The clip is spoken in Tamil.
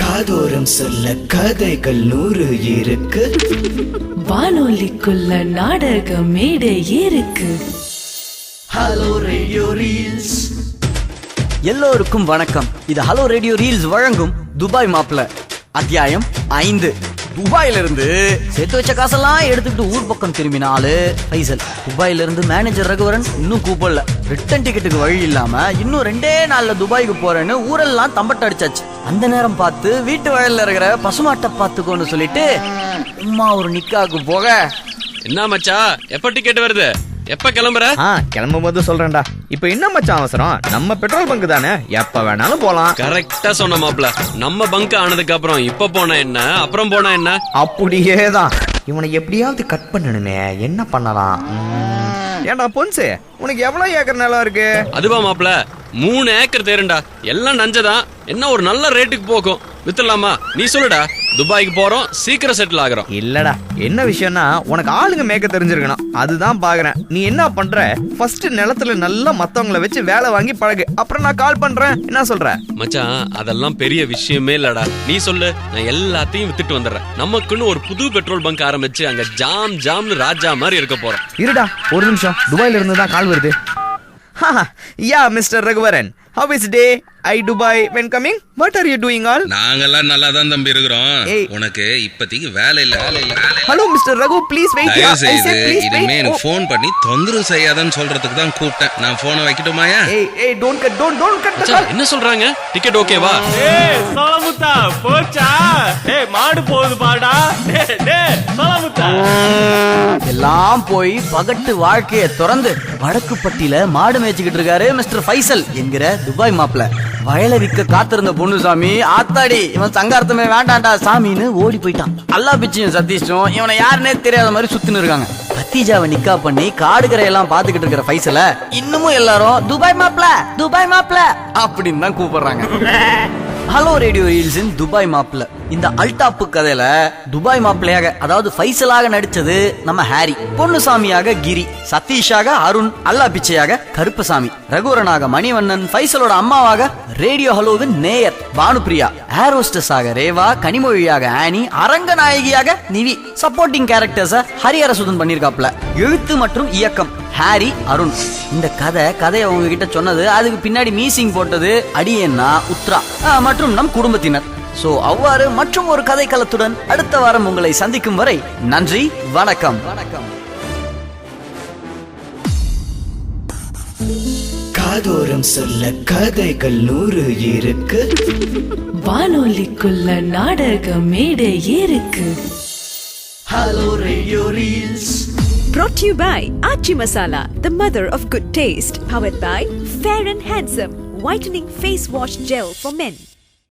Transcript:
காதோரம் சொல்ல கதைகள் 100 இருக்கு. வானொலிக்குள்ள நாடக மேடை இருக்கு. Hello radio reels. எல்லோருக்கும் வணக்கம். இது ஹலோ ரேடியோ ரீல்ஸ் வழங்கும் துபாய் மாப்பிள்ள அத்தியாயம் 5. துபாயில இருந்து சேர்த்து வச்ச காசெல்லாம் எடுத்துக்கிட்டு ஊர் பக்கம் திரும்பினாலு ஃபைசல். துபாயில இருந்து மேனேஜர் ரகுவரன் இன்னும் கூப்பிடல. ரிட்டன் டிக்கெட்டுக்கு வழி இல்லாம இன்னும் 2 நாள்ல துபாய்க்கு போறேன்னு ஊரெல்லாம் தம்பட்ட அடிச்சாச்சு. அந்த நேரம் பார்த்து வீட்டு வயல்ல இருக்கிற பசுமாட்டை பார்த்துக்கோன்னு சொல்லிட்டு அம்மா ஒரு நிக்காவுக்கு போக, என்ன மச்சா எப்ப டிக்கெட் வருது, எப்ப கிளம்புற? கிளம்பும் போது சொல்றேன்டா. இப்ப என்ன மச்சான் அவசரம்? நம்ம பெட்ரோல் பங்க் தானே, எப்ப வேணாலும் போலாம். கரெக்டா சொன்ன மாப்ள. நம்ம பங்க் ஆனதுக்கு அப்புறம் இப்ப போனா என்ன, அப்புறம் போனா என்ன? அப்படியேதான். இவனை எப்படியாவது கட் பண்ணணுமே, என்ன பண்ணலாம்? ஏண்டா பொன்சு, உனக்கு எவ்வளவு ஏக்கர் நிலம் இருக்கு? அதுவா மாப்ள, 3 ஏக்கர் தேருண்டா. எல்லாம் நஞ்சதான். என்ன ஒரு நல்ல ரேட்டுக்கு போகும், வித்துடலாமா? நீ சொல்லுடா. துபாய்க்கு போறோம், சீக்கிரம் செட்டில் ஆகுறோம். இல்லடா, என்ன விஷயம்னா உனக்கு ஆளுங்க மேய்க்க தெரிஞ்சிருக்கணும், அதுதான் பாக்குறேன். நீ என்ன பண்ற, ஃபர்ஸ்ட் நிலத்துல நல்லா மத்தவங்களை வச்சு வேலை வாங்கி பழகு, அப்புறம் நான் கால் பண்றேன். என்ன சொல்ற மச்சான்? அதெல்லாம் பெரிய விஷயமே இல்லடா. நீ சொல்லு, நான் எல்லாத்தையும் வித்துட்டு வந்துடுறேன். நமக்குன்னு ஒரு புது பெட்ரோல் பங்க் ஆரம்பிச்சு அங்க ஜாம்னு ராஜா மாதிரி இருக்க போறோம். இருடா ஒரு நிமிஷம், துபாயில இருந்து தான் கால் வருது. யா mister Raghuvaran, how is day? I Dubai when coming. What are you doing all? நாங்கெல்லாம் நல்லா தான் தம்பி இருக்கிறோம். உனக்கு இப்போதைக்கு வேலை இல்ல. Hello mister Raghu, please wait. தயவு செய்து இனிமே எனக்கு ஃபோன் பண்ணி தொந்தரவு செய்யாதன்னு சொல்றதுக்கு தான் கூப்பிட்டேன். நான் போனை வைக்கட்டுமாயா? ஏய் don't cut the call. என்ன சொல்றாங்க? டிக்கெட் ஓகேவா? சோலமுத்தா போச்சா? மாடு போகுது பாடா. சோலமுத்தா எல்லாம் போய் பகட்டு வாழ்க்கையை திறந்து வடக்குப்பட்டியில மாடு மேய்ச்சிக்கிட்டு இருக்காரு மிஸ்டர் ஃபைசல் என்கிற துபாய் மாப்பிள்ள. வயலை விற்க காத்திருந்த பொண்ணுசாமி ஆத்தாடி இவன் சங்கார்த்தமே வேண்டாண்டா சாமின்னு ஓடி போயிட்டான். அல்லா பிச்சியும் சதீஷும் இவனை யாருன்னே தெரியாத மாதிரி சுத்தின்னு இருக்காங்க. பத்திஜாவை நிக்கா பண்ணி காடுகரையெல்லாம் பாத்துக்கிட்டு இருக்கிற ஃபைசல இன்னமும் எல்லாரும் துபாய் மாப்பிள்ள அப்படின்னு தான் கூப்பிடுறாங்க. ஹலோ ரேடியோ ரீல்ஸின் துபாய் மாப்பிள்ள. இந்த அல்டாப்பு கதையில துபாய் மாப்பிள்ளையாக, அதாவது ஃபைசலாக நடிச்சது நம்ம ஹாரி, பொன்னுசாமியாக கிரி, சதீஷாக அருண், அல்லா பிச்சையாக கருப்பசாமி, ரகுவரனாக மணிவண்ணன், ஃபைசலோட அம்மாவாக ரேடியோ ஹலோவின் நேயர் பானுபிரியா, ஏரோஸ்டஸாக ரேவா, கனிமொழியாக ஆனி, அரங்கநாயகியாக நிவி, சப்போர்ட்டிங் கேரக்டர்ஸ ஹரிஹரசுதன் பண்ணிருக்காப்ல. எழுத்து மற்றும் இயக்கம் ஹாரி அருண். இந்த கதையை உங்ககிட்ட சொன்னது, அதுக்கு பின்னாடி மீசிங் போட்டது அடியேன்னா உத்ரா மற்றும் நம் குடும்பத்தினர். சோ அவ்வாறு மற்றும் ஒரு கதை களத்துடன் அடுத்த வாரம் உங்களை சந்திக்கும் வரை நன்றி, வணக்கம். காதோரம் சொல்ல கதைகள் 100 இருக்கு. வானொலிக்குள்ள நாடக மேடை இருக்கு. Hello radio reels. Brought to you by Aachi Masala, the mother of good taste. Powered by Fair and Handsome, whitening face wash gel for men.